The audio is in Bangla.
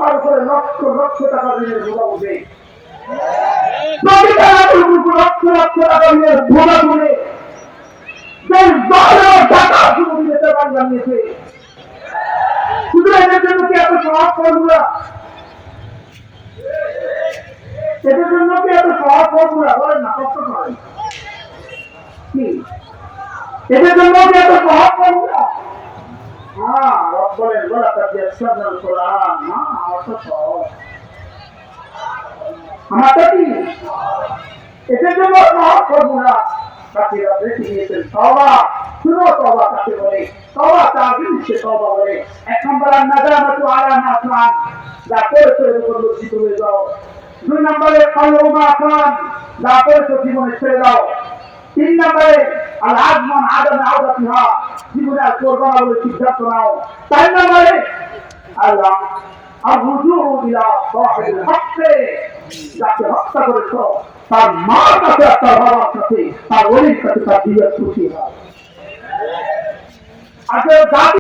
তারপরে লক্ষ লক্ষ টাকা ঋণের বোঝা উঠে লক্ষ লক্ষ টাকা ঋণের বোঝা তুলে টাকা শুরু দিতে বানিয়েছে। শুধু এদের জন্য কি এত সহজ ফর্মুলা? এদের জন্য কি এত সহজ ফর্মুলা? বলেন না, কষ্ট করেন কি এদের জন্য কি এত সহজ ফর্মুলা? হ্যাঁ, বলেন বলা কোরআন না আমার তো সহজ, আমারটা কি এদের জন্য সহজ ফর্মুলা। বাকিরা দেখে নিয়েছেন তওবা। শুনো তওবা কাকে বলে? তওবা তার জিনিসকে তওবা বলে। 1 নম্বর নাজামাতু আলা মা কান, যা করেছো এর উপর লজ্জিত হয়ে যাও। 2 নম্বরে কালু মা কান, যা করেছো জীবনে ছেড়ে দাও। 3 নম্বরে আল আজমান আদাম আওদাতিহা, জীবনে আর করবা না বলে সিদ্ধান্ত নাও। 4 নম্বরে আল্লাহ আর রুজু ইলা সাহিবিল হক, যাকে হত্যা করেছো তার মার কাছে, তার বাবার কাছে, তার ওলির কাছে তার দিবের খুশি হয়।